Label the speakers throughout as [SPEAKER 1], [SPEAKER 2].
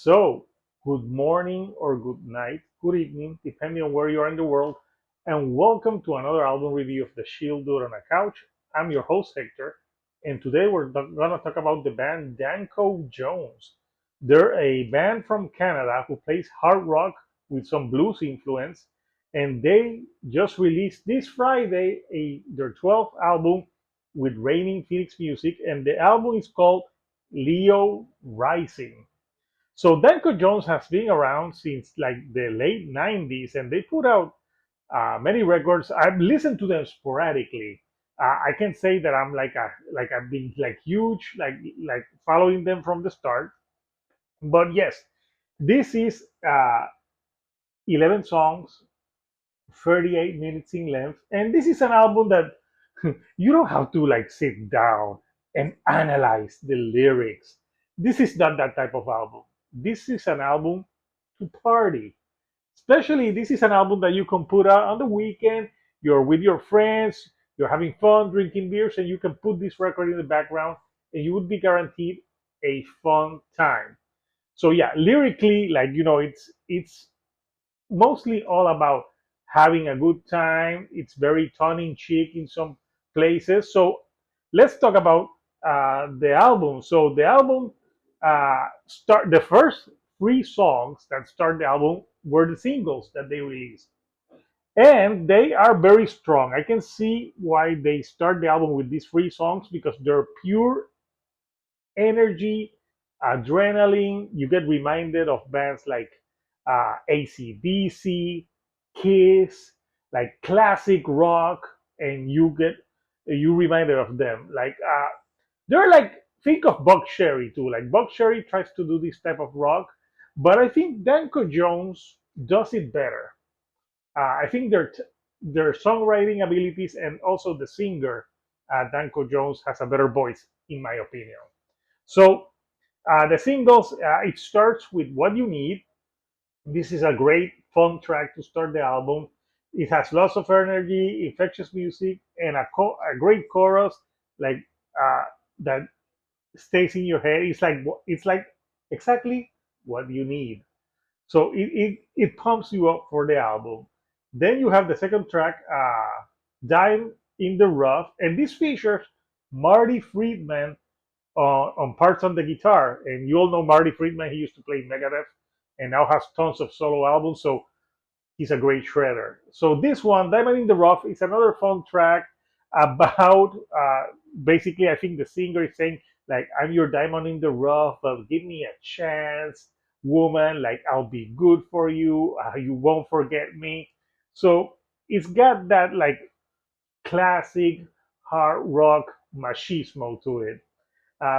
[SPEAKER 1] So, good morning or good night, good evening, depending on where you are in the world, and welcome to another album review of The Shield Dude on a Couch. I'm your host, Hector, and today we're going to talk about the band Danko Jones. They're a band from Canada who plays hard rock with some blues influence, and they just released this Friday their 12th album with Reigning Phoenix Music, and the album is called Leo Rising. So Danko Jones has been around since like the late 90s, and they put out many records. I've listened to them sporadically. I can say that I've been like huge, like following them from the start. But yes, this is 11 songs, 38 minutes in length, and this is an album that you don't have to like sit down and analyze the lyrics. This is not that type of album. This is an album to party. Especially, this is an album that you can put out on the weekend. You're with your friends, you're having fun, drinking beers, and you can put this record in the background, and you would be guaranteed a fun time. So yeah, lyrically, it's mostly all about having a good time. It's very tongue in cheek in some places. So let's talk about the album. So the album start the first three songs that start the album were the singles that they released, and they are very strong. I can see why they start the album with these three songs because they're pure energy, adrenaline. You get reminded of bands like AC/DC, Kiss, like classic rock, and you reminded of them. They're like think of Buck Cherry too. Like Buck Cherry tries to do this type of rock, but I think Danko Jones does it better. I think their songwriting abilities and also the singer Danko Jones has a better voice in my opinion. So the singles, it starts with What You Need. This is a great fun track to start the album. It has lots of energy, infectious music, and a great chorus like that stays in your head. It's like exactly what you need. So it pumps you up for the album. Then you have the second track, Dime in the Rough, and this features Marty Friedman on parts on the guitar. And you all know Marty Friedman. He used to play Megadeth and now has tons of solo albums. So he's a great shredder. So this one, Diamond in the Rough, is another fun track about basically, I think the singer is saying, like, I'm your diamond in the rough, but give me a chance, woman. Like, I'll be good for you. You won't forget me. So it's got that like classic hard rock machismo to it,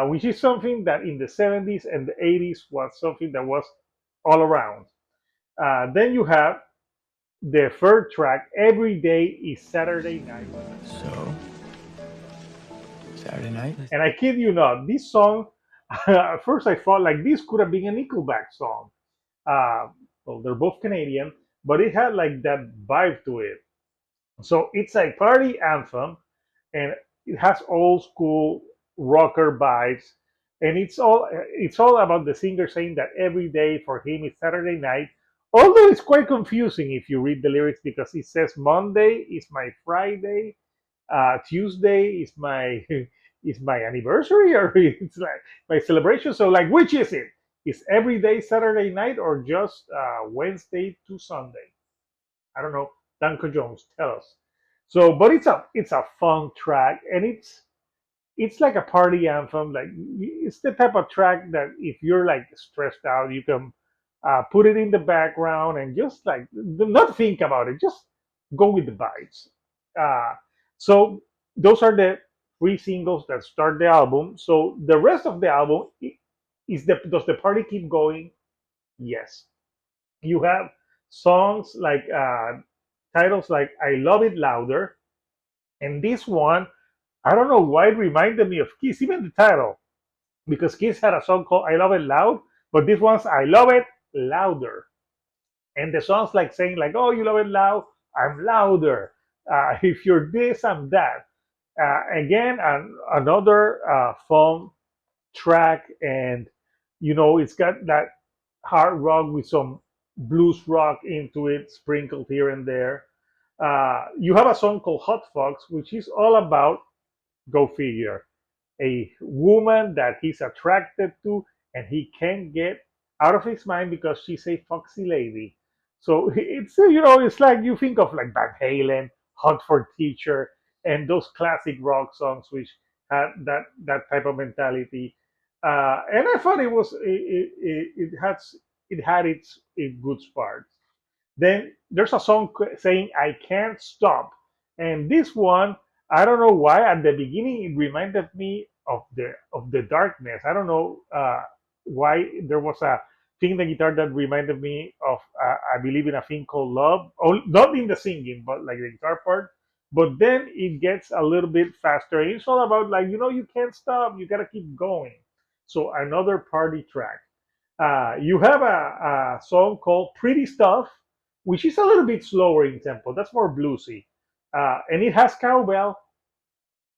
[SPEAKER 1] which is something that in the 70s and the 80s was something that was all around. Then you have the third track, Every Day is Saturday Night.
[SPEAKER 2] So, Saturday night?
[SPEAKER 1] And I kid you not, this song, at first I thought like this could have been a Nickelback song. Uh, well, they're both Canadian, but it had like that vibe to it. So it's a party anthem, and it has old school rocker vibes. And it's all about the singer saying that every day for him is Saturday night. Although it's quite confusing if you read the lyrics because it says Monday is my Friday, Tuesday is my is my anniversary or it's like my celebration. So like, which is it? Is every day Saturday night or just Wednesday to Sunday? I don't know. Danko Jones, tell us. So, but it's a fun track, and it's like a party anthem. Like it's the type of track that if you're like stressed out, you can put it in the background and just like not think about it. Just go with the vibes. Uh, so those are the three singles that start the album. So the rest of the album is the does the party keep going? Yes. You have songs like titles like "I Love It Louder," and this one I don't know why it reminded me of Kiss, even the title, because Kiss had a song called I Love It Loud, but this one's I Love It Louder. And the song's like saying, like, oh, you love it loud, I'm louder. If you're this, I'm that. Again, another fun track, and it's got that. hard rock with some blues rock into it, sprinkled here and there. You have a song called Hot Fox, which is all about, go figure, a woman that he's attracted to and he can't get out of his mind because she's a foxy lady. So it's it's like you think of like Van Halen, Hot for Teacher, and those classic rock songs which had that type of mentality. And I thought it had its good parts. Then there's a song saying "I Can't Stop," and this one, I don't know why. At the beginning, it reminded me of the darkness. I don't know why there was a thing in the guitar that reminded me of I believe in a thing called love. Oh, not in the singing, but like the guitar part. But then it gets a little bit faster. It's all about like you can't stop. You gotta keep going. So another party track. You have a song called Pretty Stuff, which is a little bit slower in tempo. That's more bluesy. And it has cowbell.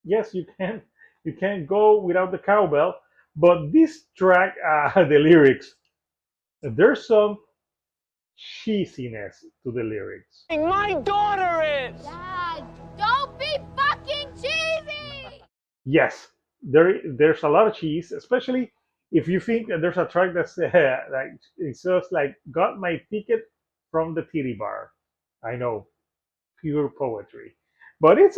[SPEAKER 1] Yes, you can go without the cowbell. But this track, the lyrics, there's some cheesiness to the lyrics.
[SPEAKER 2] My daughter is!
[SPEAKER 3] Dad, don't be fucking cheesy!
[SPEAKER 1] Yes, there's a lot of cheese, especially if you think that there's a track that's like it says like got my ticket from the titty bar. I know, pure poetry, but it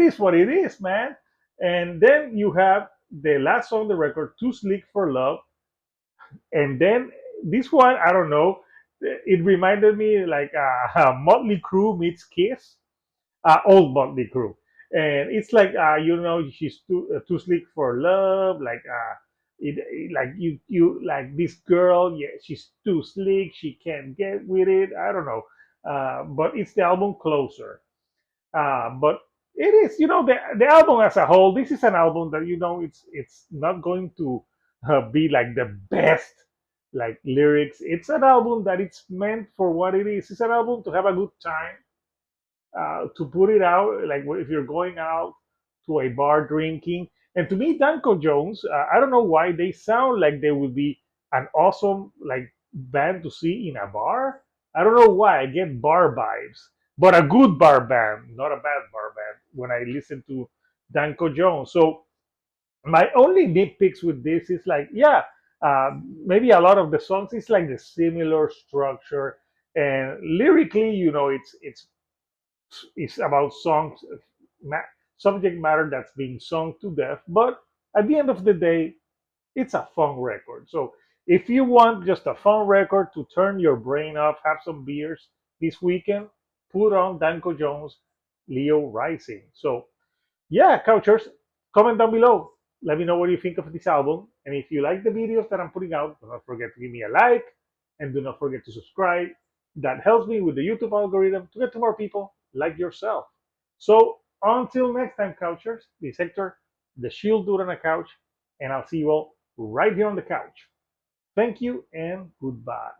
[SPEAKER 1] is what it is, man. And then you have the last song on the record, "Too Slick for Love," and then this one, I don't know. It reminded me like Motley Crue meets Kiss, old Motley Crue, and it's like she's too slick for love, like like like this girl, yeah, she's too slick, she can't get with it. I don't know, but it's the album Closer. But it is, the album as a whole. This is an album that it's not going to be like the best like lyrics. It's an album that it's meant for what it is. It's an album to have a good time, to put it out, like if you're going out to a bar drinking. And to me, Danko Jones, I don't know why they sound like they would be an awesome like band to see in a bar. I don't know why I get bar vibes, but a good bar band, not a bad bar band. When I listen to Danko Jones, so my only nitpicks with this is like, yeah, maybe a lot of the songs is like the similar structure, and lyrically, it's about songs, subject matter that's being sung to death. But at the end of the day, it's a fun record. So if you want just a fun record to turn your brain off, have some beers this weekend, put on Danko Jones Leo Rising. So yeah, Couchers, comment down below. Let me know what you think of this album. And if you like the videos that I'm putting out, do not forget to give me a like and do not forget to subscribe. That helps me with the YouTube algorithm to get to more people like yourself. So until next time, Couchers, this is Hector, the Shield Dude on the couch, and I'll see you all right here on the couch. Thank you and goodbye.